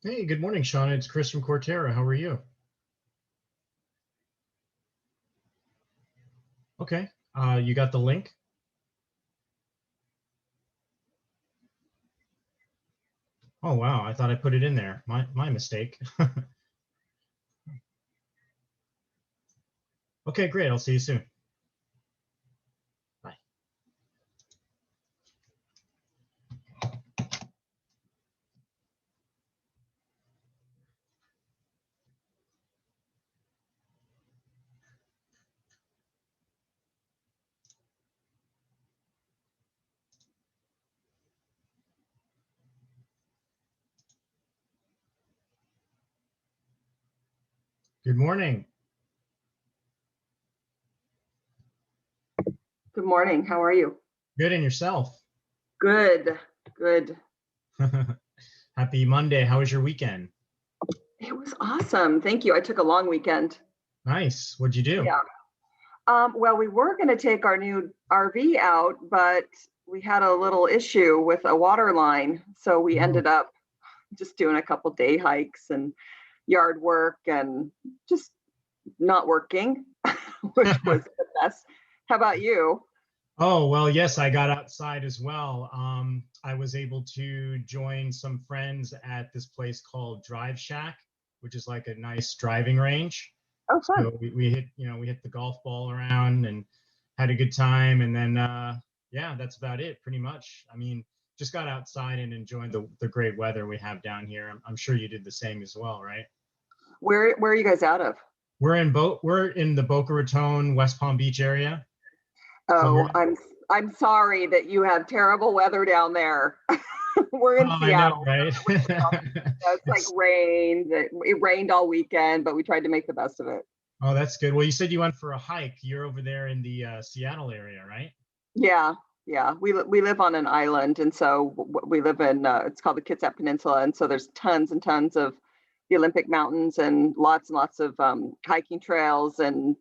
Hey, good morning, Shauna. It's Chris from Cortera. How are you? Okay. You got the link? Oh, wow. I thought I put it in there. My mistake. Okay, great. I'll see you soon. Bye. Good morning. Good morning. How are you? Good, and yourself? Good, good. Happy Monday. How was your weekend? It was awesome. Thank you. I took a long weekend. Nice. What'd you do? Yeah. Well, we were going to take our new RV out, but we had a little issue with a water line. So we ended up just doing a couple day hikes and yard work and just not working, which was the best. How about you? Oh, well, yes, I got outside as well. I was able to join some friends at this place called Drive Shack, which is like a nice driving range. Oh, fun. So we hit the golf ball around and had a good time. And then, yeah, that's about it pretty much. I mean, just got outside and enjoyed the great weather we have down here. I'm sure you did the same as well, right? Where are you guys out of? We're in the Boca Raton, West Palm Beach area. Oh, So I'm sorry that you have terrible weather down there. We're in Seattle. I know, right? It's like rain. It rained all weekend, but we tried to make the best of it. Oh, that's good. Well, you said you went for a hike. You're over there in the Seattle area, right? Yeah, yeah. We live on an island, and so we live in it's called the Kitsap Peninsula, and so there's tons and tons of the Olympic Mountains and lots of hiking trails and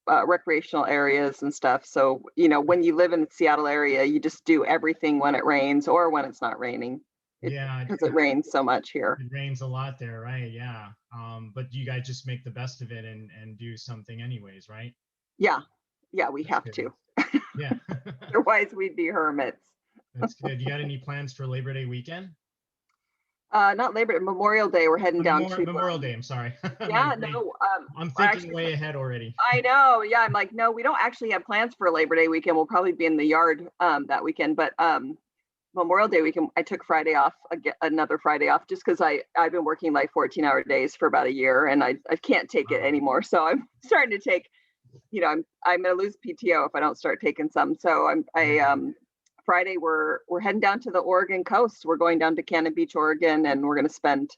recreational areas and stuff. So when you live in the Seattle area, you just do everything when it rains or when it's not raining. Yeah, because it rains so much here. It rains a lot there, right? Yeah. But you guys just make the best of it and do something anyways, right? Yeah, we have to. Yeah. Otherwise, we'd be hermits. That's good. You got any plans for Labor Day weekend? Not Labor Day, Memorial Day. We're heading down to Memorial Day. I'm sorry. Yeah, no. I'm thinking way ahead already. I know. Yeah, I'm like, no, we don't actually have plans for Labor Day weekend. We'll probably be in the yard that weekend, but Memorial Day weekend, I took Friday off, another Friday off, just because I've been working like 14-hour days for about a year, and I can't take it anymore. So I'm starting to take, I'm going to lose PTO if I don't start taking some. So Friday we're heading down to the Oregon coast. We're going down to Cannon Beach, Oregon, and we're going to spend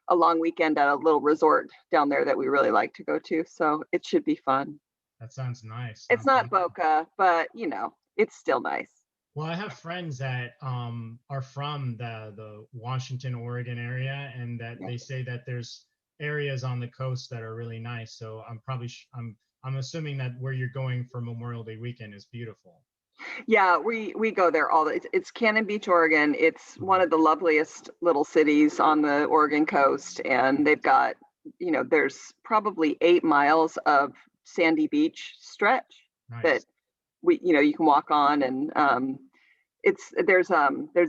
a long weekend at a little resort down there that we really like to go to. So it should be fun. That sounds nice. It's not Boca, but it's still nice. Well, I have friends that are from the Washington, Oregon area, and that they say that there's areas on the coast that are really nice. So I'm assuming that where you're going for Memorial Day weekend is beautiful. Yeah, we go there it's Cannon Beach, Oregon. It's one of the loveliest little cities on the Oregon coast, and they've got, there's probably 8 miles of sandy beach stretch. Nice. That you can walk on, and there's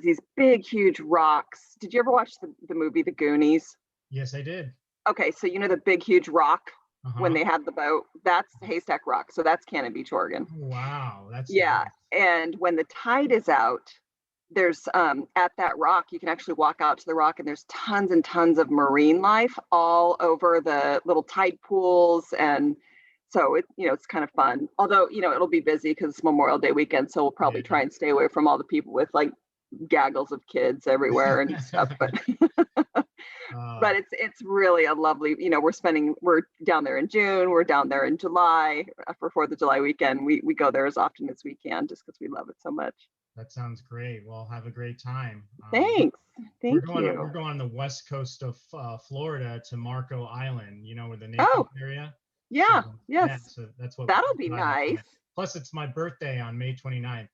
these big, huge rocks. Did you ever watch the movie The Goonies? Yes, I did. Okay, so the big, huge rock when Uh-huh. they had the boat, that's Haystack Rock. So that's Cannon Beach, Oregon. Wow, that's Yeah. nice. And when the tide is out, there's at that rock, you can actually walk out to the rock, and there's tons and tons of marine life all over the little tide pools. And so it's kind of fun. Although, it'll be busy because it's Memorial Day weekend. So we'll probably Yeah. try and stay away from all the people with like gaggles of kids everywhere and stuff. But uh, but it's really a lovely, we're down there in June, we're down there in July for 4th of July weekend. We go there as often as we can just because we love it so much. that sounds great. Well, have a great time. Thanks. We're Thank going on, you. we're going on the west coast of Florida to Marco Island, where the Naples Oh, area. So yeah. yeah, Yes. so that's what That'll be I have nice. planned. Plus, it's my birthday on May 29th.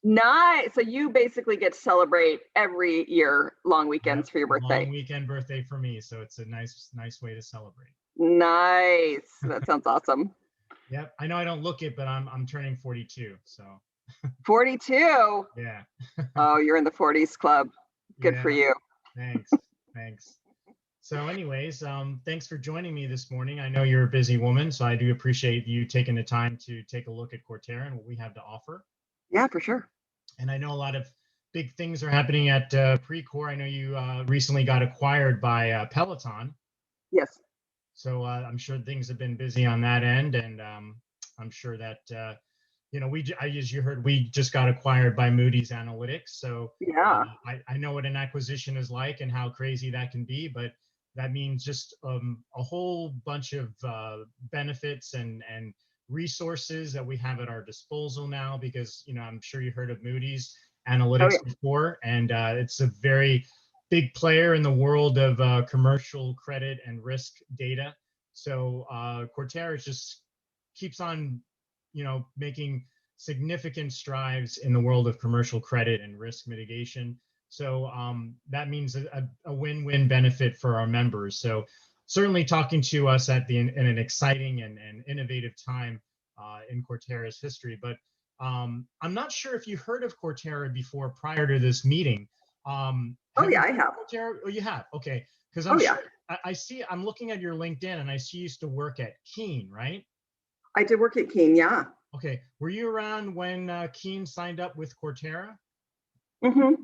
Nice. So you basically get to celebrate every year long Yep, weekends for your long birthday. weekend birthday for me, so it's a nice way to celebrate. Nice. That sounds awesome. Yep, I know I don't look it, but I'm turning 42, so 42. yeah. Oh, you're in the 40s club. Good for Yeah, you. thanks. So, anyways, thanks for joining me this morning. I know you're a busy woman, so I do appreciate you taking the time to take a look at Cortera and what we have to offer. Yeah, for sure. And I know a lot of big things are happening at Precor. I know you recently got acquired by Peloton, Yes. so I'm sure things have been busy on that end, and I'm sure that as you heard, we just got acquired by Moody's Analytics. So Yeah. I know what an acquisition is like and how crazy that can be, but that means just a whole bunch of benefits and resources that we have at our disposal now, because I'm sure you heard of Moody's Oh, Analytics yeah. before, and it's a very big player in the world of commercial credit and risk data. So Cortera just keeps on making significant strides in the world of commercial credit and risk mitigation. So that means a win-win benefit for our members. So certainly talking to us in an exciting and innovative time in Cortera's history. But I'm not sure if you heard of Cortera before prior to this meeting. Oh, Have you yeah, I heard have. of Cortera? Oh, you have? Okay. Because Oh, I'm yeah. sure I see, I'm looking at your LinkedIn and I see you used to work at Keen, right? I did work at Keene. Yeah. Okay. Were you around when Keen signed up with Cortera? Mm-hmm.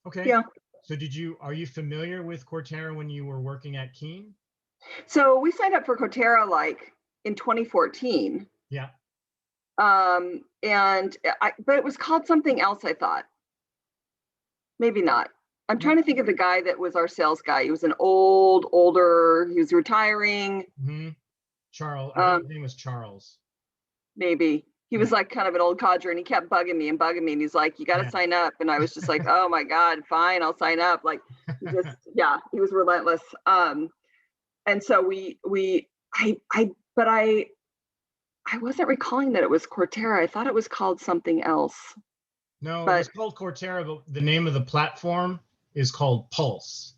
Okay. Yeah. So are you familiar with Cortera when you were working at Keen? So we signed up for Cortera like in 2014. Yeah. But it was called something else, I thought. Maybe not. I'm No. trying to think of the guy that was our sales guy. He was an older, he was retiring. Mm-hmm. Charles. I think Um, his name was Charles. Maybe. He Yeah. was like kind of an old codger, and he kept bugging me. And he's like, you got to Yeah. sign up. And I was just like, oh my God, fine, I'll sign up. Like yeah, he was relentless. And so but I wasn't recalling that it was Cortera. I thought it was called something else. No, it But was called Cortera, but the name of the platform is called Pulse.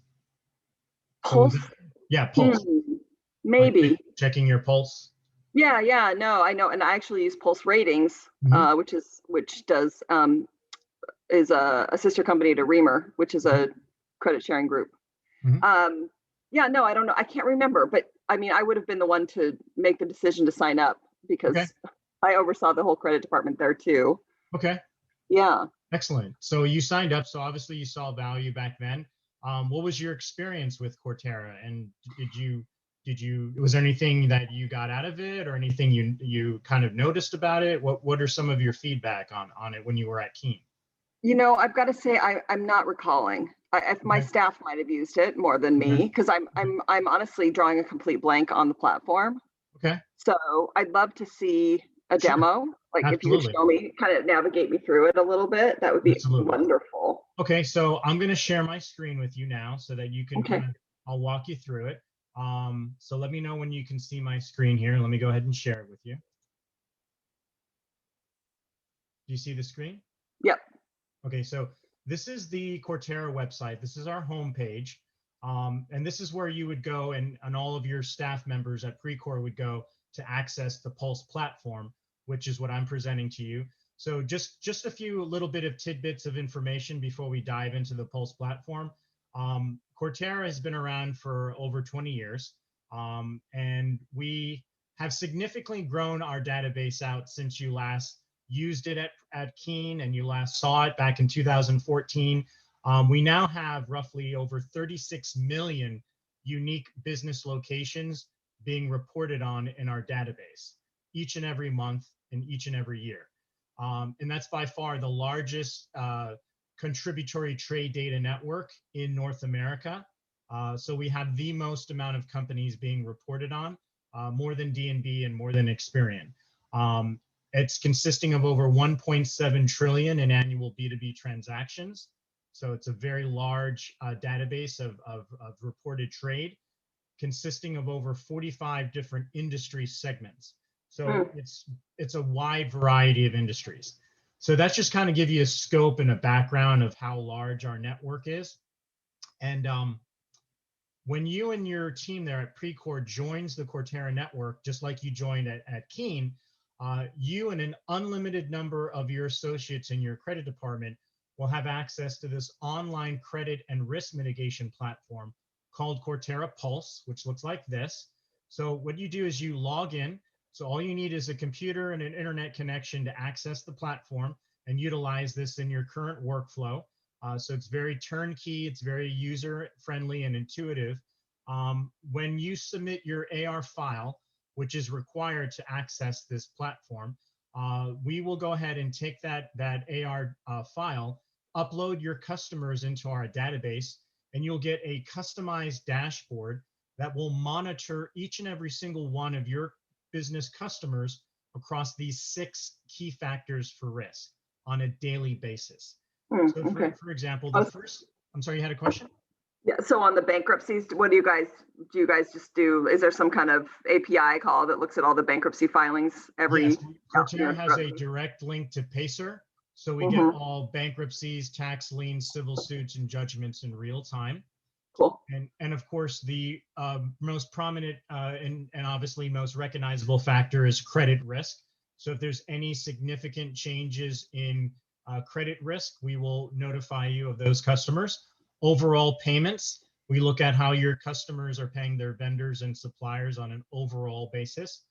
So was it? Pulse, Yeah, Pulse. Like maybe. checking your pulse. Yeah, no, I know. And I actually use Pulse Ratings, Mm-hmm. which does is a sister company to Reamer, which is a credit sharing group. Mm-hmm. Yeah, no, I don't know. I can't remember, but I mean, I would have been the one to make the decision to sign up Okay. because I oversaw the whole credit department there too. Okay. Yeah. Excellent. So you signed up. So obviously you saw value back then. What was your experience with Cortera? And was there anything that you got out of it, or anything you kind of noticed about it? What are some of your feedback on it when you were at Keen? I've got to say I'm not recalling. My Okay. staff might have used it more than Okay. me because I'm honestly drawing a complete blank on the platform. Okay. So I'd love to see a Sure. demo. Like if you could Absolutely. show me, kind of navigate me through it a little bit, that would be Absolutely. wonderful. Okay. So I'm going to share my screen with you now so that you can Okay. I'll walk you through it. So let me know when you can see my screen here. Let me go ahead and share it with you. Do you see the screen? Yep. Okay, so this is the Cortera website. This is our homepage. And this is where you would go, and all of your staff members at Precor would go to access the Pulse platform, which is what I'm presenting to you. So just a few little bit of tidbits of information before we dive into the Pulse platform. Cortera has been around for over 20 years, and we have significantly grown our database out since you last used it at Keen and you last saw it back in 2014. We now have roughly over 36 million unique business locations being reported on in our database each and every month and each and every year. And that's by far the largest contributory trade data network in North America. So we have the most amount of companies being reported on, more than D&B and more than Experian. It's consisting of over 1.7 trillion in annual B2B transactions. So it's a very large database of reported trade, consisting of over 45 different industry segments. So it's a wide variety of industries. So that's just kind of give you a scope and a background of how large our network is. And when you and your team there at Precor joins the Cortera network, just like you joined at Keen, you and an unlimited number of your associates in your credit department will have access to this online credit and risk mitigation platform called Cortera Pulse, which looks like this. So what you do is you log in. So all you need is a computer and an internet connection to access the platform and utilize this in your current workflow. So it's very turnkey, it's very user-friendly and intuitive. When you submit your AR file, which is required to access this platform, we will go ahead and take that AR file, upload your customers into our database, and you'll get a customized dashboard that will monitor each and every single one of your business customers across these 6 key factors for risk on a daily basis. So for example, the first, I'm sorry, you had a question? Yeah, so on the bankruptcies, what do you guys just do? Is there some kind of API call that looks at all the bankruptcy filings every? Yes, Cortera has a direct link to Pacer. So we get all bankruptcies, tax liens, civil suits, and judgments in real time. Cool. And of course, the most prominent and obviously most recognizable factor is credit risk. So if there's any significant changes in credit risk, we will notify you of those customers. Overall payments, we look at how your customers are paying their vendors and suppliers on an overall basis.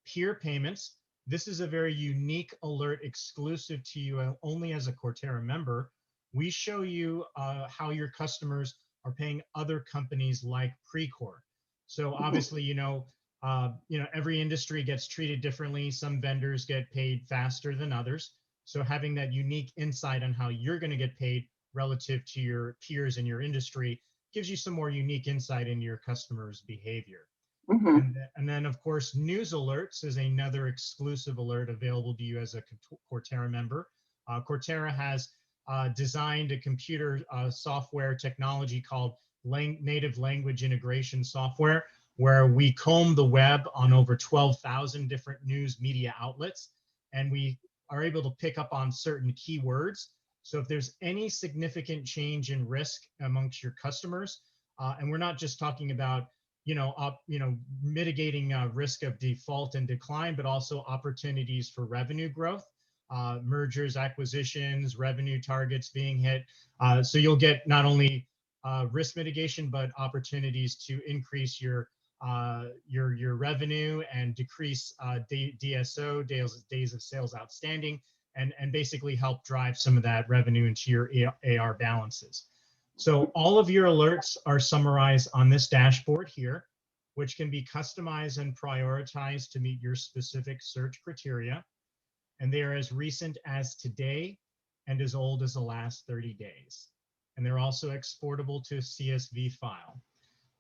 Peer payments, this is a very unique alert exclusive to you only as a Cortera member. We show you how your customers are paying other companies like Precor. So obviously, every industry gets treated differently. Some vendors get paid faster than others. So having that unique insight on how you're going to get paid relative to your peers in your industry gives you some more unique insight into your customers' behavior. And then, of course, news alerts is another exclusive alert available to you as a Cortera member. Cortera has designed a computer software technology called native language integration software, where we comb the web on over 12,000 different news media outlets, and we are able to pick up on certain keywords. So if there's any significant change in risk amongst your customers, and we're not just talking about mitigating risk of default and decline, but also opportunities for revenue growth, mergers, acquisitions, revenue targets being hit. So you'll get not only risk mitigation, but opportunities to increase your revenue and decrease DSO, days of sales outstanding, and basically help drive some of that revenue into your AR balances. So all of your alerts are summarized on this dashboard here, which can be customized and prioritized to meet your specific search criteria. And they are as recent as today and as old as the last 30 days. And they're also exportable to a CSV file.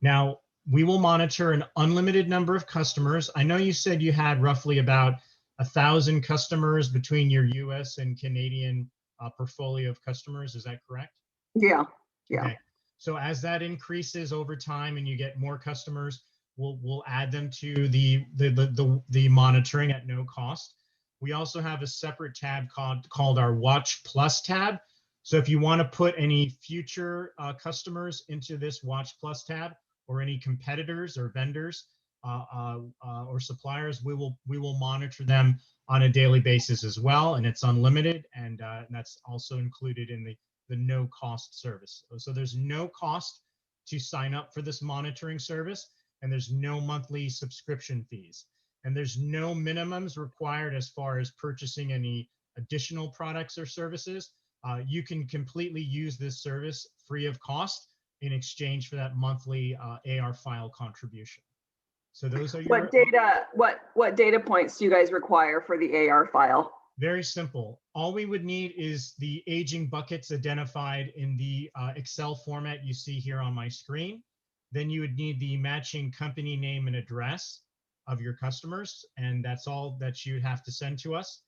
Now, we will monitor an unlimited number of customers. I know you said you had roughly about 1,000 customers between your US and Canadian portfolio of customers. Is that correct? Yeah. Yeah. Okay. So as that increases over time and you get more customers, we'll add them to the monitoring at no cost. We also have a separate tab called our Watch Plus tab. So if you want to put any future customers into this Watch Plus tab or any competitors or vendors, or suppliers, we will monitor them on a daily basis as well, and it's unlimited, and that's also included in the no cost service. So there's no cost to sign up for this monitoring service, and there's no monthly subscription fees, and there's no minimums required as far as purchasing any additional products or services. You can completely use this service free of cost in exchange for that monthly AR file contribution. So those are your what data points do you guys require for the AR file? Very simple. All we would need is the aging buckets identified in the Excel format you see here on my screen. Then you would need the matching company name and address of your customers, and that's all that you'd have to send to us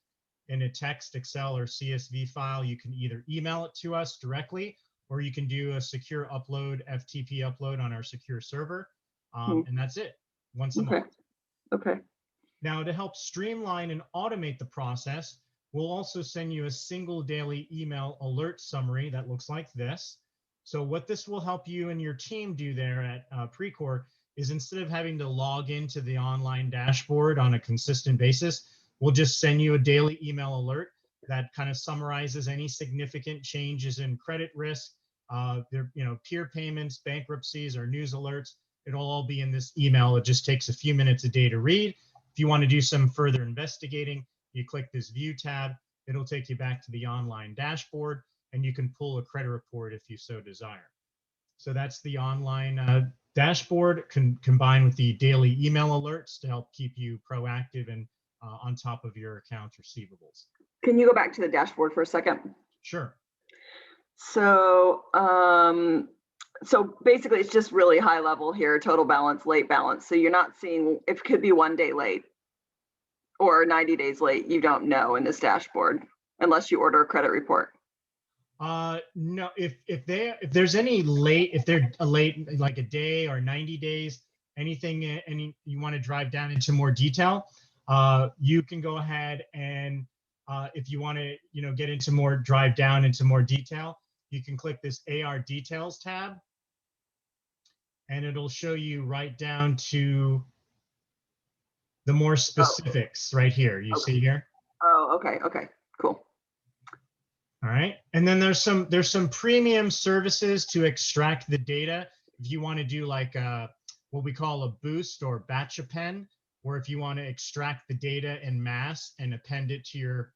in a text, Excel, or CSV file. You can either email it to us directly, or you can do a secure upload, FTP upload on our secure server, and that's it, once a month. Okay. Now, to help streamline and automate the process, we'll also send you a single daily email alert summary that looks like this. So what this will help you and your team do there at Precor is, instead of having to log into the online dashboard on a consistent basis, we'll just send you a daily email alert that kind of summarizes any significant changes in credit risk, peer payments, bankruptcies, or news alerts. It'll all be in this email. It just takes a few minutes a day to read. If you want to do some further investigating, you click this view tab. It'll take you back to the online dashboard, and you can pull a credit report if you so desire. So that's the online dashboard combined with the daily email alerts to help keep you proactive and on top of your accounts receivables. Can you go back to the dashboard for a second? Sure. So, so basically it's just really high level here, total balance, late balance. So you're not seeing, it could be 1 day late or 90 days late. You don't know in this dashboard unless you order a credit report. No, if there's any late, if they're late, like a day or 90 days, anything, you want to drive down into more detail, you can go ahead and if you want to, get into more, drive down into more detail, you can click this AR details tab, and it'll show you right down to the more specifics right here. You see here? Oh, okay, cool. All right, and then there's some premium services to extract the data. If you want to do like what we call a boost or batch append, or if you want to extract the data in mass and append it to your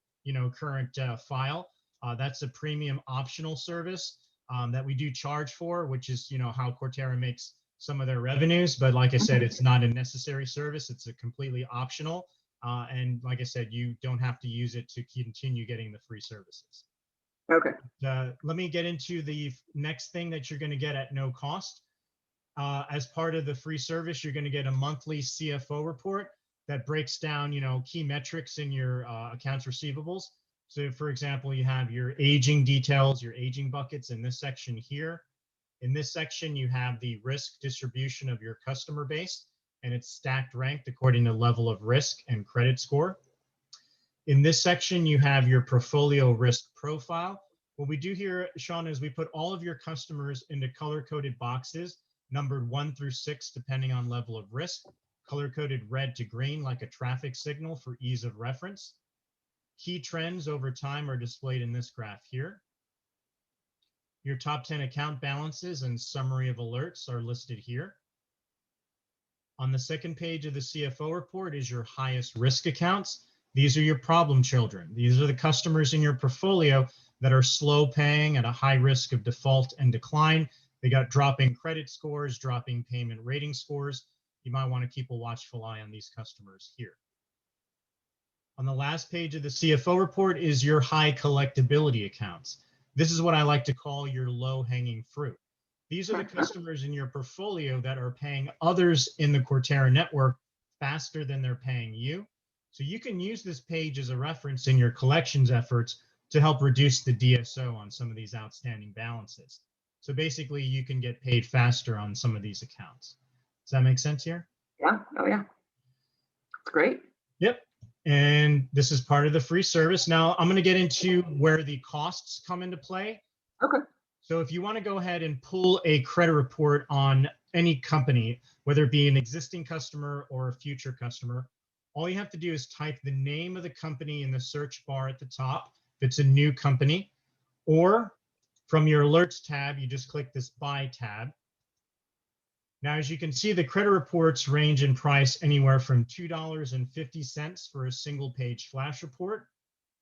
current file, that's a premium optional service that we do charge for, which is how Cortera makes some of their revenues. But like I said, it's not a necessary service. It's a completely optional, and like I said, you don't have to use it to continue getting the free services. Okay. Let me get into the next thing that you're going to get at no cost. As part of the free service, you're going to get a monthly CFO report that breaks down, key metrics in your accounts receivables. So for example, you have your aging details, your aging buckets in this section here. In this section, you have the risk distribution of your customer base, and it's stacked ranked according to level of risk and credit score. In this section, you have your portfolio risk profile. What we do here, Sean, is we put all of your customers into color-coded boxes, numbered 1 through 6, depending on level of risk, color-coded red to green, like a traffic signal for ease of reference. Key trends over time are displayed in this graph here. Your top 10 account balances and summary of alerts are listed here. On the second page of the CFO report is your highest risk accounts. These are your problem children. These are the customers in your portfolio that are slow paying at a high risk of default and decline. They got dropping credit scores, dropping payment rating scores. You might want to keep a watchful eye on these customers here. On the last page of the CFO report is your high collectability accounts. This is what I like to call your low-hanging fruit. These are the customers in your portfolio that are paying others in the Cortera network faster than they're paying you. So you can use this page as a reference in your collections efforts to help reduce the DSO on some of these outstanding balances. So basically, you can get paid faster on some of these accounts. Does that make sense here? Yeah. Oh, yeah. That's great. Yep. And this is part of the free service. Now, I'm going to get into where the costs come into play. Okay. So if you want to go ahead and pull a credit report on any company, whether it be an existing customer or a future customer, all you have to do is type the name of the company in the search bar at the top if it's a new company, or from your alerts tab, you just click this buy tab. Now, as you can see, the credit reports range in price anywhere from $2.50 for a single page flash report,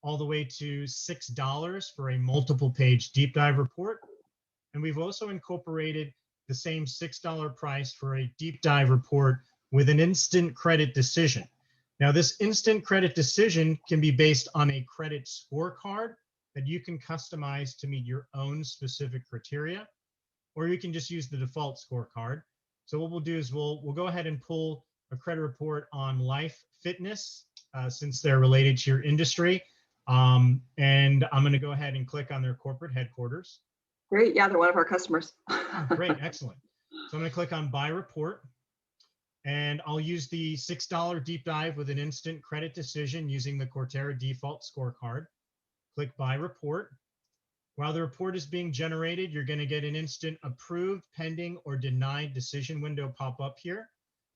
all the way to $6 for a multiple page deep dive report. And we've also incorporated the same $6 price for a deep dive report with an instant credit decision. Now, this instant credit decision can be based on a credit scorecard that you can customize to meet your own specific criteria, or you can just use the default scorecard. So what we'll do is we'll go ahead and pull a credit report on Life Fitness, since they're related to your industry. And I'm going to go ahead and click on their corporate headquarters. Great. Yeah, they're one of our customers. Oh, great. Excellent. So I'm going to click on buy report, and I'll use the $6 deep dive with an instant credit decision using the Cortera default scorecard. Click buy report. While the report is being generated, you're going to get an instant approved, pending, or denied decision window pop up here.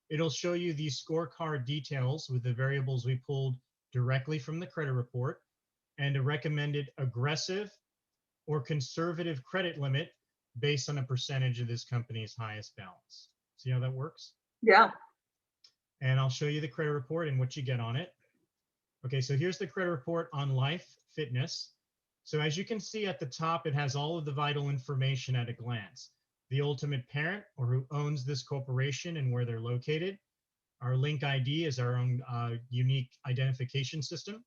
It'll show you the scorecard details with the variables we pulled directly from the credit report, and a recommended aggressive or conservative credit limit based on a percentage of this company's highest balance. See how that works? Yeah. And I'll show you the credit report and what you get on it. Okay, so here's the credit report on Life Fitness. So as you can see at the top, it has all of the vital information at a glance. The ultimate parent, or who owns this corporation and where they're located. Our link ID is our own unique identification system.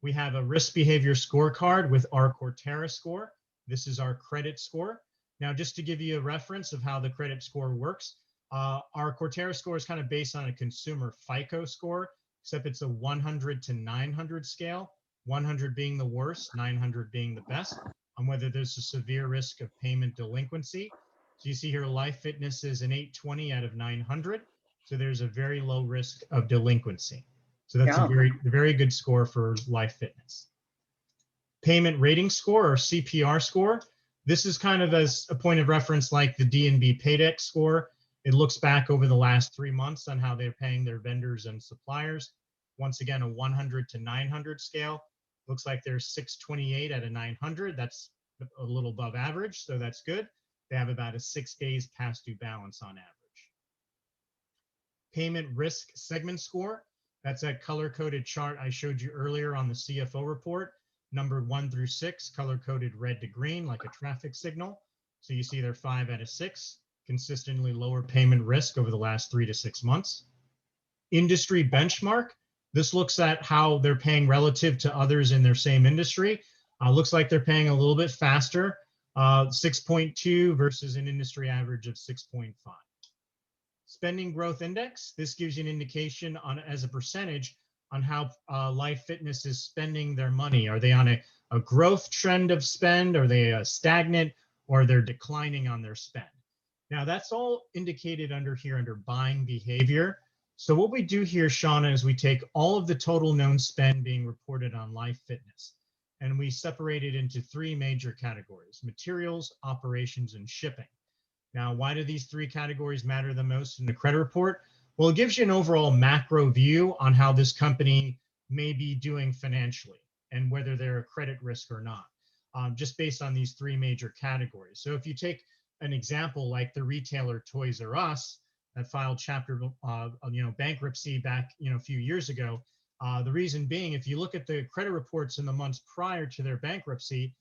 We have a risk behavior scorecard with our Cortera score. This is our credit score. Now, just to give you a reference of how the credit score works, our Cortera score is kind of based on a consumer FICO score, except it's a 100 to 900 scale, 100 being the worst, 900 being the best, on whether there's a severe risk of payment delinquency. So you see here, Life Fitness is an 820 out of 900. So there's a very low risk of delinquency. So that's a very good score for Life Fitness. Payment rating score, or CPR score. This is kind of as a point of reference like the D&B Paydex score. It looks back over the last 3 months on how they're paying their vendors and suppliers. Once again, a 100 to 900 scale. Looks like there's 628 out of 900. That's a little above average, so that's good. They have about a 6 days past due balance on average. Payment risk segment score. That's that color-coded chart I showed you earlier on the CFO report, numbered 1 through 6, color-coded red to green like a traffic signal. So you see they're 5 out of 6, consistently lower payment risk over the last 3 to 6 months. Industry benchmark. This looks at how they're paying relative to others in their same industry. Looks like they're paying a little bit faster, 6.2 versus an industry average of 6.5. Spending growth index. This gives you an indication on, as a percentage, on how Life Fitness is spending their money. Are they on a growth trend of spend? Are they stagnant, or they're declining on their spend? Now that's all indicated under here under buying behavior. So what we do here, Shauna, is we take all of the total known spend being reported on Life Fitness, and we separate it into 3 major categories: materials, operations, and shipping. Now, why do these 3 categories matter the most in the credit report? Well, it gives you an overall macro view on how this company may be doing financially and whether they're a credit risk or not, just based on these 3 major categories. So if you take an example like the retailer Toys R Us that filed chapter bankruptcy back a few years ago, the reason being, if you look at the credit reports in the months prior to their bankruptcy,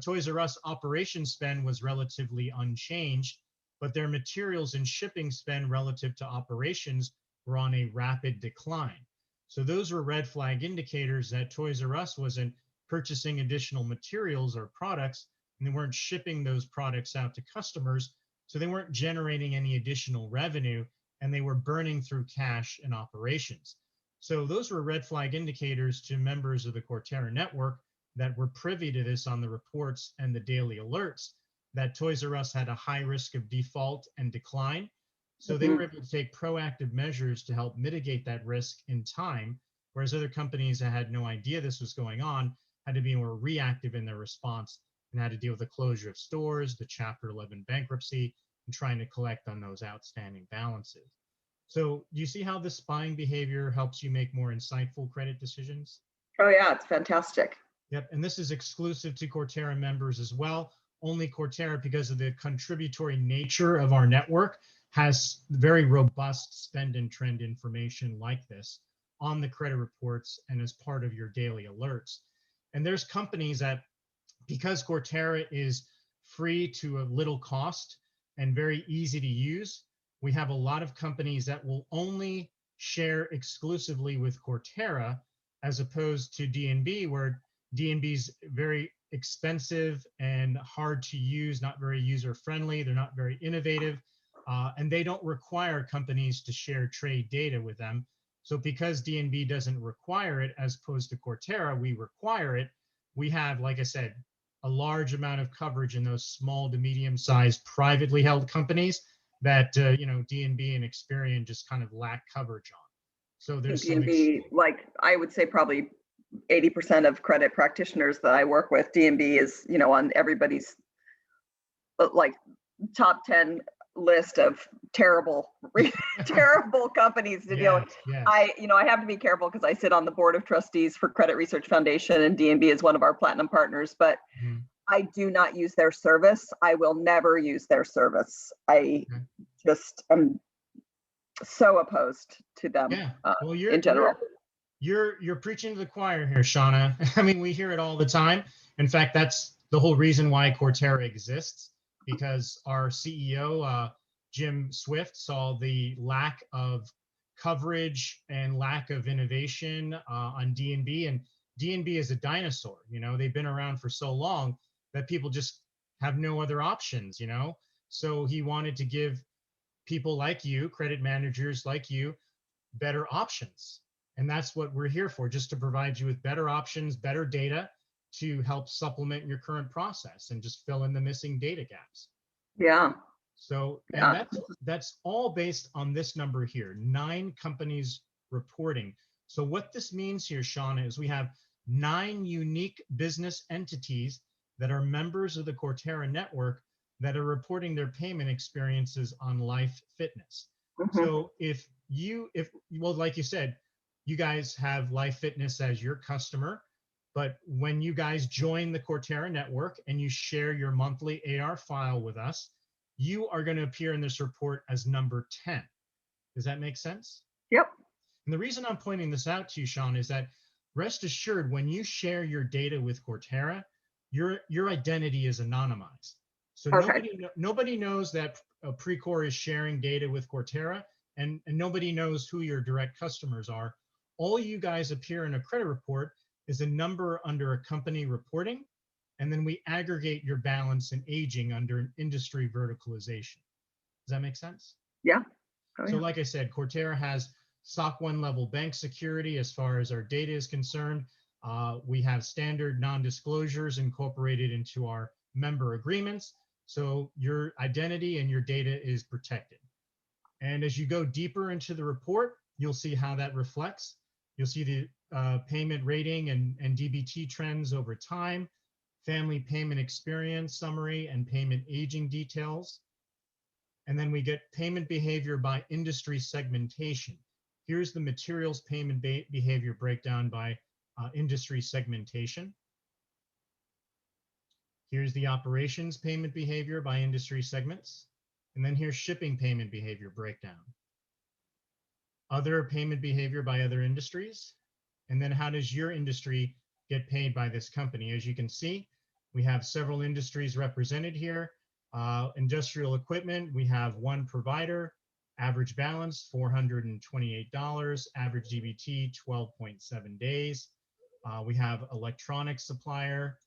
Toys R Us operation spend was relatively unchanged, but their materials and shipping spend relative to operations were on a rapid decline. So those were red flag indicators that Toys R Us wasn't purchasing additional materials or products, and they weren't shipping those products out to customers. So they weren't generating any additional revenue, and they were burning through cash in operations. So those were red flag indicators to members of the Cortera network that were privy to this on the reports and the daily alerts, that Toys R Us had a high risk of default and decline. So they were able to take proactive measures to help mitigate that risk in time, whereas other companies that had no idea this was going on had to be more reactive in their response and had to deal with the closure of stores, the Chapter 11 bankruptcy, and trying to collect on those outstanding balances. So do you see how this buying behavior helps you make more insightful credit decisions? Oh yeah, it's fantastic. Yep, and this is exclusive to Cortera members as well. Only Cortera, because of the contributory nature of our network, has very robust spend and trend information like this on the credit reports and as part of your daily alerts. And there's companies that, because Cortera is free to a little cost and very easy to use, we have a lot of companies that will only share exclusively with Cortera, as opposed to DNB, where DNB is very expensive and hard to use, not very user friendly. They're not very innovative, and they don't require companies to share trade data with them. So because DNB doesn't require it, as opposed to Cortera, we require it. We have, like I said, a large amount of coverage in those small to medium-sized privately held companies that DNB and Experian just kind of lack coverage on. So there's some DNB, like I would say probably 80% of credit practitioners that I work with, DNB is, on everybody's like top 10 list of terrible terrible companies to deal with. Yes. I have to be careful because I sit on the board of trustees for Credit Research Foundation, and DNB is one of our platinum partners, but I do not use their service. I will never use their service. I just am so opposed to them. Well, in general. You're preaching to the choir here, Shauna. I mean, we hear it all the time. In fact, that's the whole reason why Cortera exists, because our CEO, Jim Swift, saw the lack of coverage and lack of innovation on DNB. And DNB is a dinosaur. They've been around for so long that people just have no other options. So he wanted to give people like you, credit managers like you, better options. And that's what we're here for, just to provide you with better options, better data to help supplement your current process and just fill in the missing data gaps. Yeah. So, and that's all based on this number here, 9 companies reporting. So what this means here, Shauna, is we have 9 unique business entities that are members of the Cortera network that are reporting their payment experiences on Life Fitness. So well, like you said, you guys have Life Fitness as your customer, but when you guys join the Cortera network and you share your monthly AR file with us, you are going to appear in this report as number 10. Does that make sense? Yep. And the reason I'm pointing this out to you, Sean, is that rest assured, when you share your data with Cortera, your identity is anonymized. So nobody knows that Precor is sharing data with Cortera, and nobody knows who your direct customers are. All you guys appear in a credit report is a number under a company reporting, and then we aggregate your balance and aging under an industry verticalization. Does that make sense? Yeah. So like I said, Cortera has SOC 1 level bank security as far as our data is concerned. We have standard non-disclosures incorporated into our member agreements. So your identity and your data is protected. And as you go deeper into the report, you'll see how that reflects. You'll see the payment rating and DBT trends over time, family payment experience summary, and payment aging details. And then we get payment behavior by industry segmentation. Here's the materials payment behavior breakdown by industry segmentation. Here's the operations payment behavior by industry segments. And then here's shipping payment behavior breakdown. Other payment behavior by other industries. And then how does your industry get paid by this company? As you can see, we have several industries represented here. Industrial equipment, we have one provider, average balance $428, average DBT 12.7 days. We have electronics supplier,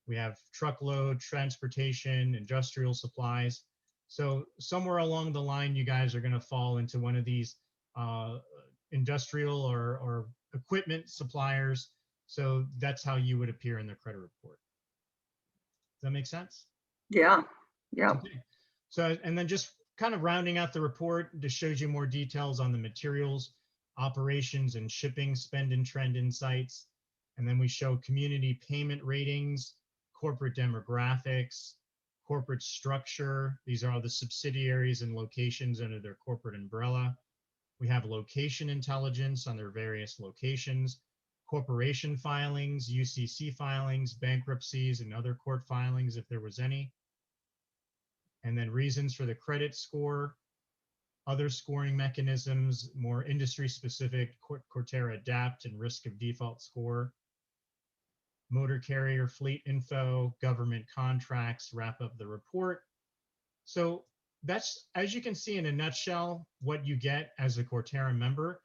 we have truckload, transportation, industrial supplies. So somewhere along the line, you guys are going to fall into one of these industrial or equipment suppliers. So that's how you would appear in the credit report. Does that make sense? Yeah. Yeah. Okay. So, and then just kind of rounding out the report, just shows you more details on the materials, operations, and shipping spend and trend insights. And then we show community payment ratings, corporate demographics, corporate structure. These are all the subsidiaries and locations under their corporate umbrella. We have location intelligence on their various locations, corporation filings, UCC filings, bankruptcies, and other court filings if there was any. And then reasons for the credit score, other scoring mechanisms, more industry specific, Cortera Adapt and risk of default score, motor carrier fleet info, government contracts, wrap up the report. So that's, as you can see in a nutshell, what you get as a Cortera member.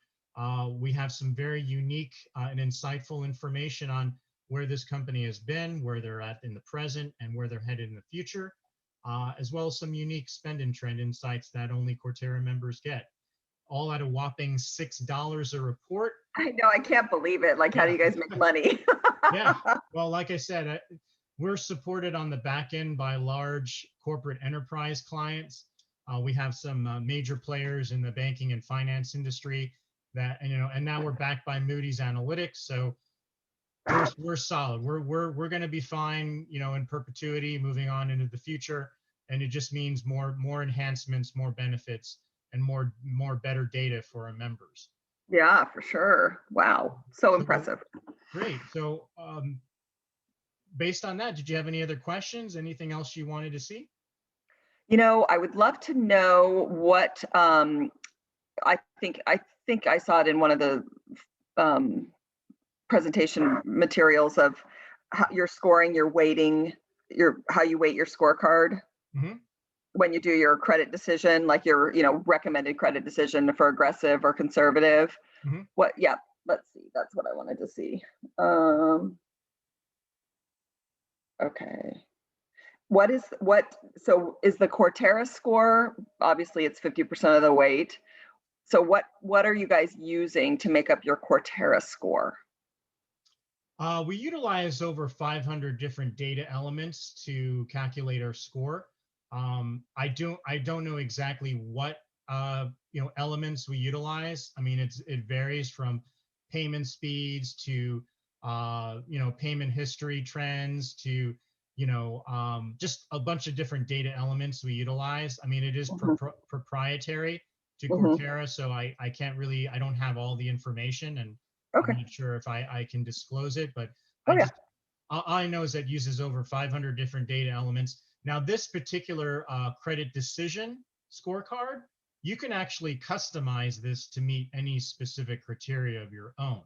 We have some very unique and insightful information on where this company has been, where they're at in the present, and where they're headed in the future, as well as some unique spend and trend insights that only Cortera members get. All at a whopping $6 a report. I know, I can't believe it. Like, how do you guys make money? Yeah, well, like I said, we're supported on the back end by large corporate enterprise clients. We have some major players in the banking and finance industry that, and now we're backed by Moody's Analytics. So we're solid. We're going to be fine, in perpetuity, moving on into the future. And it just means more enhancements, more benefits, and more better data for our members. Yeah, for sure. Wow, so impressive. Great. So based on that, did you have any other questions? Anything else you wanted to see? I would love to know what I think I saw it in one of the presentation materials of how you're scoring, your weighting, how you weight your scorecard. Mm-hmm. When you do your credit decision, like your recommended credit decision for aggressive or conservative. Mm-hmm. Let's see, that's what I wanted to see. Okay, so is the Cortera score, obviously it's 50% of the weight, so what are you guys using to make up your Cortera score? We utilize over 500 different data elements to calculate our score. I don't know exactly what elements we utilize. I mean, it varies from payment speeds to payment history trends to just a bunch of different data elements we utilize. I mean, it is proprietary to Cortera, so I don't have all the information, and okay. I'm not sure if I can disclose it, but all I know is that it uses over 500 different data elements. Now, this particular credit decision scorecard, you can actually customize this to meet any specific criteria of your own.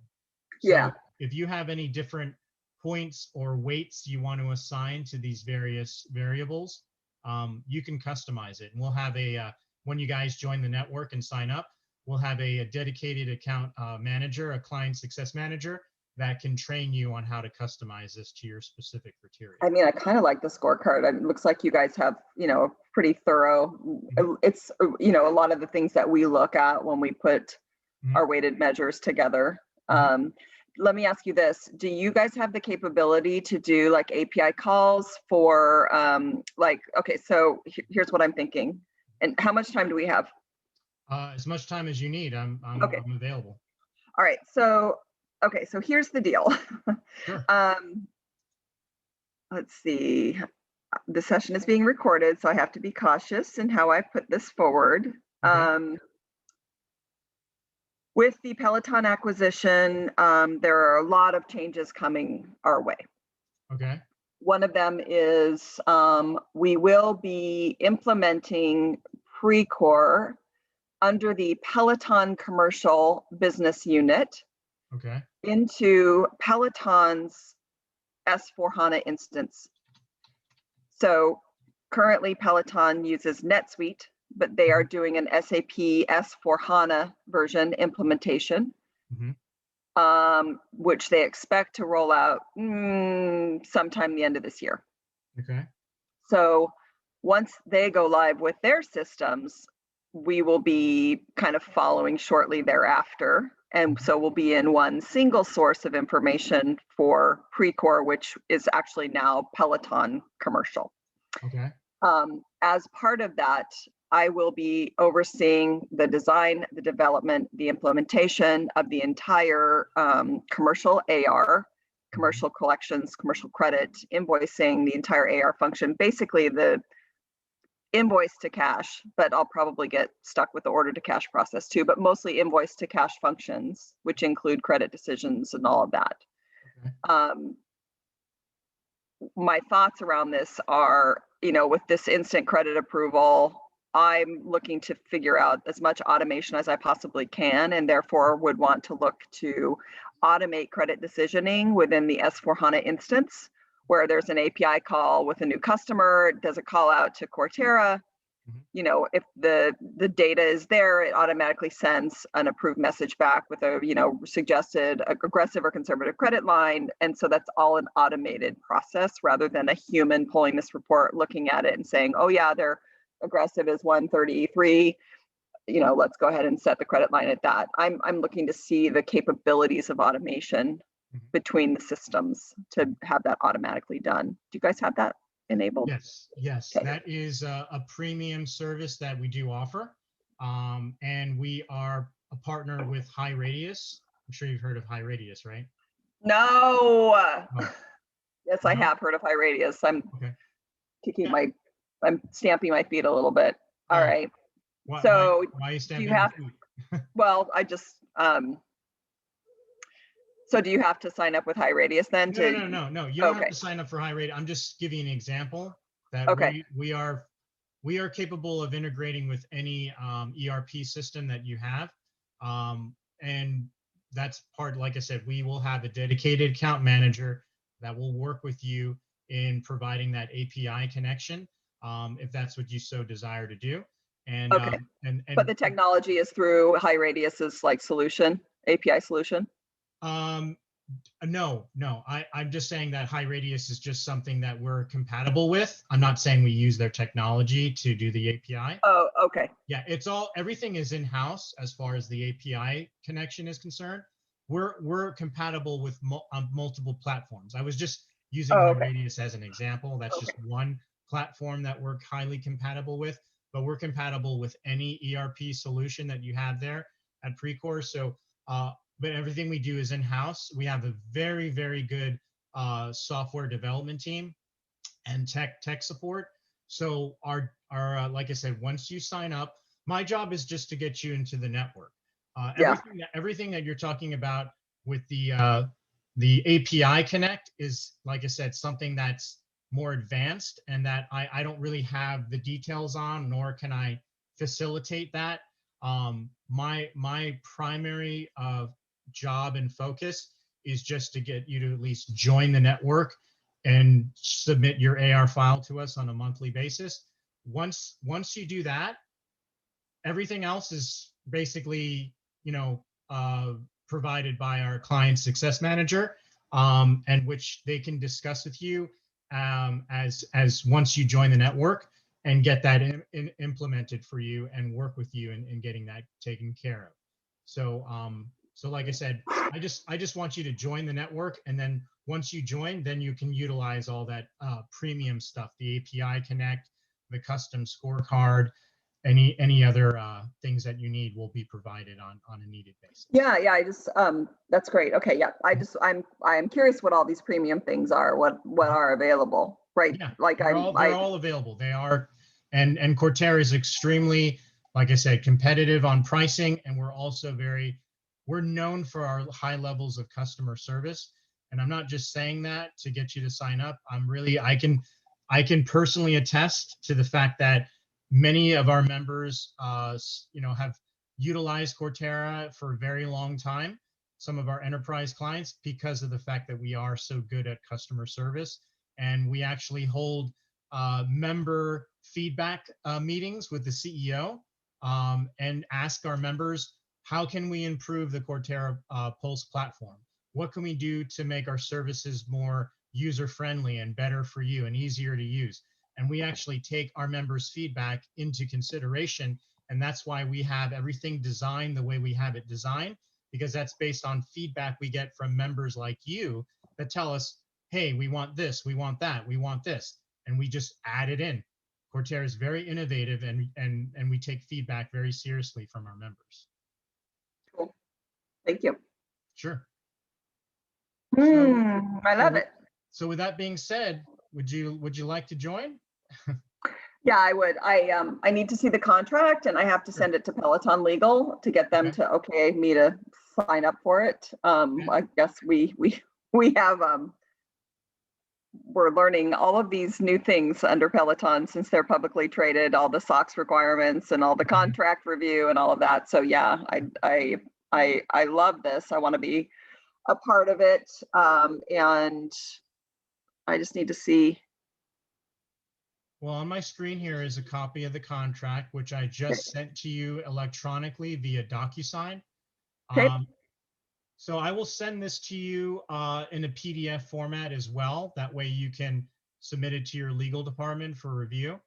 So if you have any different points or weights you want to assign to these various variables, you can customize it. And we'll have when you guys join the network and sign up, we'll have a dedicated account manager, a client success manager, that can train you on how to customize this to your specific criteria. I mean, I kind of like the scorecard. It looks like you guys have, pretty thorough. Mm-hmm. It's, a lot of the things that we look at when we put our weighted measures together. Mm-hmm. Let me ask you this. Do you guys have the capability to do like API calls for okay, so here's what I'm thinking. And how much time do we have? As much time as you need. I'm available. All right. So here's the deal. Sure. Let's see. The session is being recorded, so I have to be cautious in how I put this forward. Okay. With the Peloton acquisition, there are a lot of changes coming our way. Okay. One of them is we will be implementing Precor under the Peloton commercial business unit. Okay. Into Peloton's S/4HANA instance. So currently Peloton uses NetSuite, but they are doing an SAP S/4HANA version implementation, which they expect to roll out sometime the end of this year. Okay. So once they go live with their systems, we will be kind of following shortly thereafter. And so we'll be in one single source of information for Precor, which is actually now Peloton commercial. Okay. As part of that, I will be overseeing the design, the development, the implementation of the entire commercial AR commercial collections, commercial credit, invoicing, the entire AR function, basically the invoice to cash, but I'll probably get stuck with the order to cash process too, but mostly invoice to cash functions, which include credit decisions and all of that. Okay. My thoughts around this are, with this instant credit approval, I'm looking to figure out as much automation as I possibly can, and therefore would want to look to automate credit decisioning within the S/4HANA instance, where there's an API call with a new customer, it does a call out to Cortera. If the data is there, it automatically sends an approved message back with a, suggested aggressive or conservative credit line. And so that's all an automated process rather than a human pulling this report, looking at it and saying, oh yeah, their aggressive is 133. Let's go ahead and set the credit line at that. I'm looking to see the capabilities of automation between the systems to have that automatically done. Do you guys have that enabled? Yes. Okay. That is a premium service that we do offer. And we are a partner with High Radius. I'm sure you've heard of High Radius, right? No. Oh. Yes, no? I have heard of High Radius. I'm kicking I'm stamping my feet a little bit. All right. Why are you stamping your feet? Well, I just, so do you have to sign up with High Radius then? No. You don't have to sign up for High Radius. I'm just giving an example that we are capable of integrating with any ERP system that you have. And that's part, like I said, we will have a dedicated account manager that will work with you in providing that API connection, if that's what you so desire to do. And, but the technology is through High Radius's solution, API solution? No. I'm just saying that High Radius is just something that we're compatible with. I'm not saying we use their technology to do the API. Oh, okay. Yeah, everything is in-house as far as the API connection is concerned. We're compatible with multiple platforms. I was just using High Radius as an example. That's just one platform that we're highly compatible with, but we're compatible with any ERP solution that you have there at Precor. So, but everything we do is in-house. We have a very, very good software development team and tech support. So our like I said, once you sign up, my job is just to get you into the network. Everything that you're talking about with the API Connect is, like I said, something that's more advanced and that I don't really have the details on, nor can I facilitate that. My primary job and focus is just to get you to at least join the network and submit your AR file to us on a monthly basis. Once you do that, everything else is basically, provided by our client success manager, and which they can discuss with you as once you join the network and get that implemented for you and work with you in getting that taken care of. So like I said, I just want you to join the network, and then once you join, then you can utilize all that premium stuff, the API Connect, the custom scorecard, any other things that you need will be provided on a needed basis. Yeah, I just that's great. Okay, yeah, I'm curious what all these premium things are, what are available, right? Yeah, they're all available. They are, and Cortera is extremely, like I said, competitive on pricing, and we're known for our high levels of customer service. And I'm not just saying that to get you to sign up. I can personally attest to the fact that many of our members, have utilized Cortera for a very long time. Some of our enterprise clients, because of the fact that we are so good at customer service, and we actually hold member feedback meetings with the CEO and ask our members, how can we improve the Cortera Pulse platform? What can we do to make our services more user-friendly and better for you and easier to use? And we actually take our members' feedback into consideration. And that's why we have everything designed the way we have it designed, because that's based on feedback we get from members like you that tell us, hey, we want this, we want that, we want this. And we just add it in. Cortera is very innovative, and we take feedback very seriously from our members. Cool. Thank you. Sure. I So love with, it. so with that being said, would you like to join? Yeah, I would. I need to see the contract, and I have to Sure. send it to Peloton Legal to get them Okay. to okay me to sign up for it. Okay. I guess we have we're learning all of these new things under Peloton since they're publicly traded, all the SOX requirements and all the Mhm. contract review and all of that. So yeah, I love this. I want to be a part of it, and I just need to see. Well, on my screen here is a copy of the contract, which I just sent to you electronically via DocuSign. Okay. Um, so I will send this to you in a PDF format as well. That way you can submit it to your legal department for review.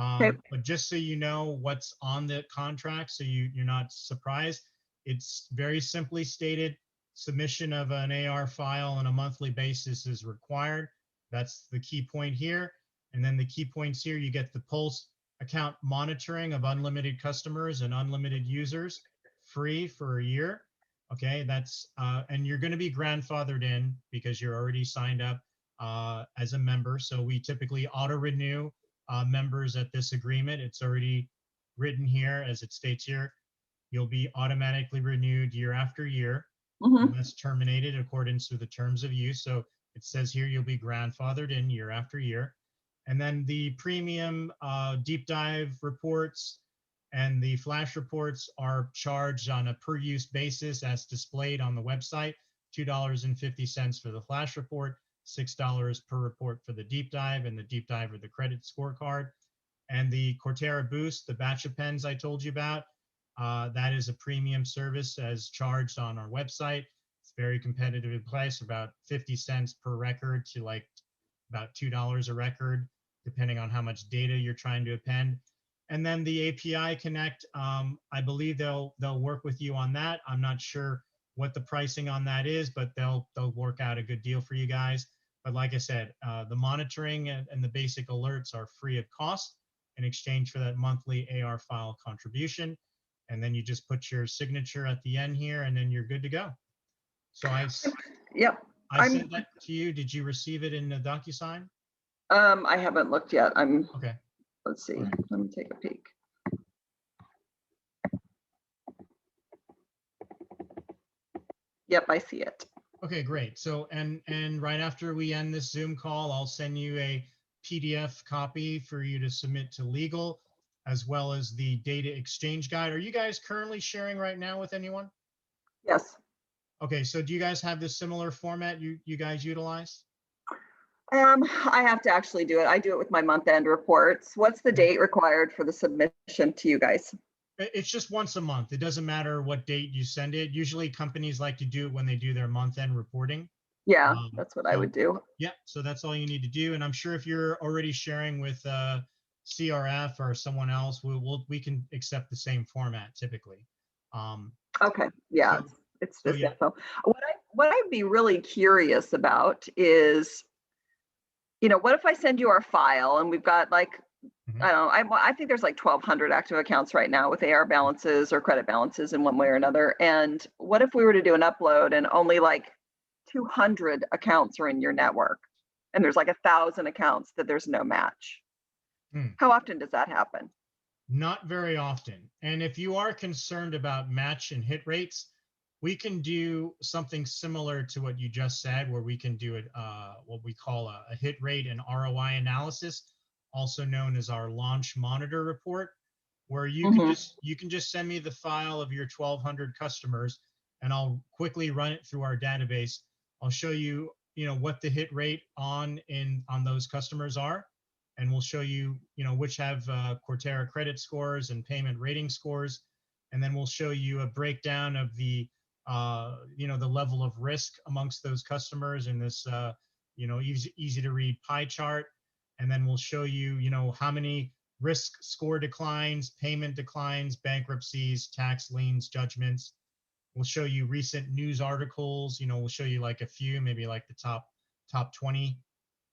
Okay. But just so you know what's on the contract, so you're not surprised, it's very simply stated, submission of an AR file on a monthly basis is required. That's the key point here. And then the key points here, you get the Pulse account monitoring of unlimited customers and unlimited users free for a year. Okay, that's and you're going to be grandfathered in because you're already signed up as a member. So we typically auto renew members at this agreement. It's already written here as it states here. You'll be automatically renewed year after year Mm-hmm. unless terminated in accordance with the terms of use. So it says here you'll be grandfathered in year after year. And then the premium deep dive reports and the flash reports are charged on a per use basis as displayed on the website. $2.50 for the flash report, $6 per report for the deep dive and the deep dive or the credit scorecard. And the Cortera Boost, the batch of pens I told you about, that is a premium service as charged on our website. It's very competitive in price, about 50 cents per record to like about $2 a record, depending on how much data you're trying to append. And then the API Connect, I believe they'll work with you on that. I'm not sure what the pricing on that is, but they'll work out a good deal for you guys. But like I said, the monitoring and the basic alerts are free of cost in exchange for that monthly AR file contribution. And then you just put your signature at the end here, and then you're good to go. So Yep. I sent that to you. Did you receive it in the DocuSign? I haven't looked yet. Okay. Let's see. Right. Let me take a peek. Yep, I see it. Okay, great. So, and right after we end this Zoom call, I'll send you a PDF copy for you to submit to legal, as well as the data exchange guide. Are you guys currently sharing right now with anyone? Yes. Okay, so do you guys have this similar format you guys utilize? I have to actually do it. I do it with my month-end reports. What's the Okay. date required for the submission to you guys? It's just once a month. It doesn't matter what date you send it. Usually companies like to do it when they do their month-end reporting. Yeah, that's what I So would do. yeah, so that's all you need to do. And I'm sure if you're already sharing with CRF or someone else, we can accept the same format typically. Um, Okay. Yeah, so it's so just yeah. info. What I'd be really curious about is, what if I send you our file and we've got like, Mhm. I don't know, I think there's like 1,200 active accounts right now with AR balances or credit balances in one way or another. And what if we were to do an upload and only like 200 accounts are in your network and there's like 1,000 accounts that there's no match? Hmm. How often does that happen? Not very often. And if you are concerned about match and hit rates, we can do something similar to what you just said, where we can do it, what we call a hit rate and ROI analysis, also known as our launch monitor report, where Mm-hmm. you can just send me the file of your 1,200 customers, and I'll quickly run it through our database. I'll show you, what the hit rate on those customers are, and we'll show you, which have Cortera credit scores and payment rating scores, and then we'll show you a breakdown of the the level of risk amongst those customers in this easy to read pie chart, and then we'll show you, how many risk score declines, payment declines, bankruptcies, tax liens, judgments. We'll show you recent news articles. We'll show you like a few, maybe like the top 20,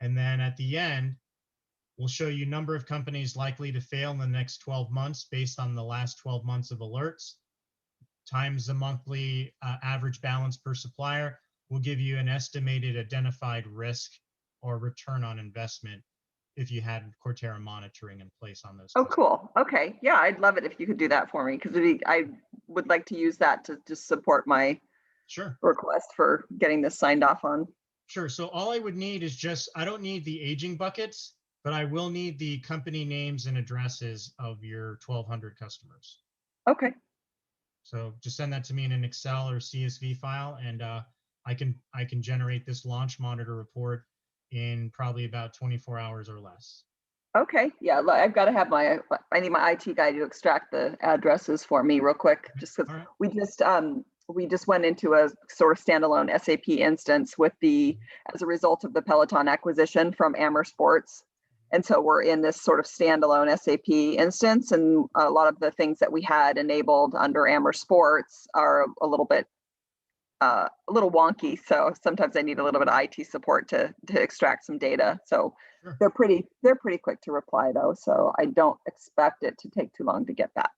and then at the end we'll show you number of companies likely to fail in the next 12 months based on the last 12 months of alerts, times the monthly average balance per supplier. will give you an estimated identified risk or return on investment if you had Cortera monitoring in place on those. Oh, cool. Okay. Yeah, I'd love it if you could do that for me, because I would like to use that to just support my request for getting this signed off on. Sure. So all I would need is just, I don't need the aging buckets, but I will need the company names and addresses of your 1,200 customers. Okay. So just send that to me in an Excel or CSV file, and I can generate this launch monitor report in probably about 24 hours or less. Okay. Yeah, I've got to have I need my IT guy to extract the addresses for me real quick, just because we just went into a sort of standalone SAP instance as a result of the Peloton acquisition from Amer Sports. And so we're in this sort of standalone SAP instance, and a lot of the things that we had enabled under Amer Sports are a little wonky. So sometimes I need a little bit of IT support to extract some data. So they're pretty quick to reply though. So I don't expect it to take too long to get that.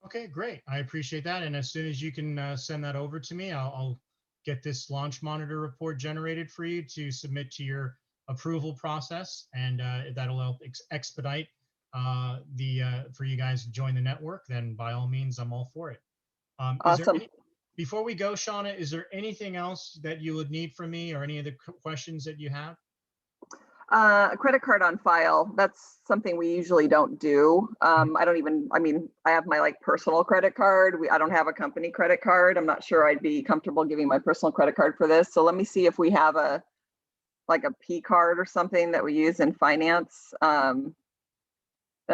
Okay, great. I appreciate that. And as soon as you can send that over to me, I'll get this launch monitor report generated for you to submit to your approval process, and that'll help expedite for you guys to join the network. Then by all means, I'm all for it. Awesome. Before we go, Shauna, is there anything else that you would need from me, or any of the questions that you have? A credit card on file. That's something we usually don't do. I have my personal credit card. I don't have a company credit card. I'm not sure I'd be comfortable giving my personal credit card for this. So let me see if we have a P card or something that we use in finance. That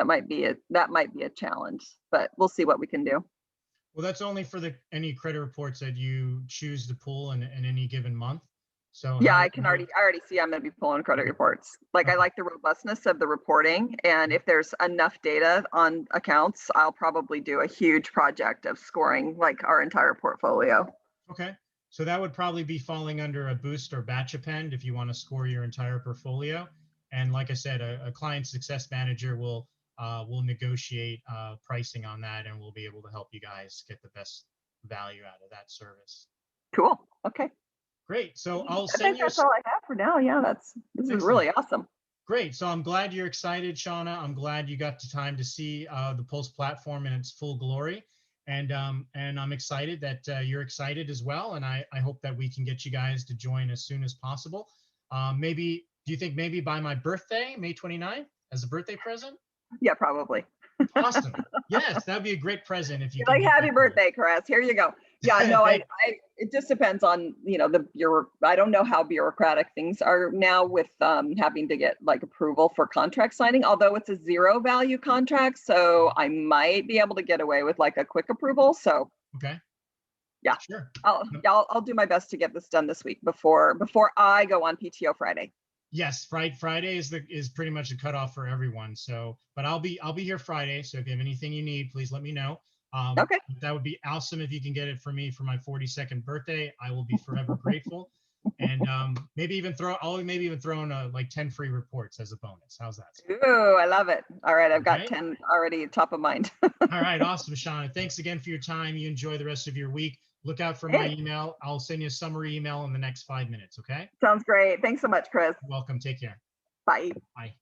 might be a challenge, but we'll see what we can do. Well, that's only for any credit reports that you choose to pull in any given month. So yeah, I already see I'm going to be pulling credit reports. I like the robustness of the reporting, and if there's enough data on accounts, I'll probably do a huge project of scoring our entire portfolio. Okay. So that would probably be falling under a boost or batch append if you want to score your entire portfolio. And like I said, a client success manager will negotiate pricing on that, and we'll be able to help you guys get the best value out of that service. Cool. Okay. Great. So I'll send you. That's all I have for now. Yeah, this is really awesome. Great. So I'm glad you're excited, Shauna. I'm glad you got the time to see the Pulse platform in its full glory. And I'm excited that you're excited as well. And I hope that we can get you guys to join as soon as possible. Do you think maybe by my birthday, May 29th, as a birthday present? Yeah, probably. Awesome. Yes, that'd be a great present if you could. Happy birthday, Chris. Here you go. Yeah, no, it just depends on, I don't know how bureaucratic things are now with having to get approval for contract signing, although it's a zero value contract. So I might be able to get away with a quick approval. So okay. Yeah, sure. I'll do my best to get this done this week before I go on PTO Friday. Yes, Friday is pretty much a cutoff for everyone. So, but I'll be here Friday. So if you have anything you need, please let me know. Okay. That would be awesome if you can get it for me for my 42nd birthday. I will be forever grateful. And maybe even throw in 10 free reports as a bonus. How's that? Ooh, I love it. All right, I've got 10 already top of mind. All right, awesome, Shauna. Thanks again for your time. You enjoy the rest of your week. Look out for my email. I'll send you a summary email in the next 5 minutes, okay? Sounds great. Thanks so much, Chris. You're welcome. Take care. Bye. Bye.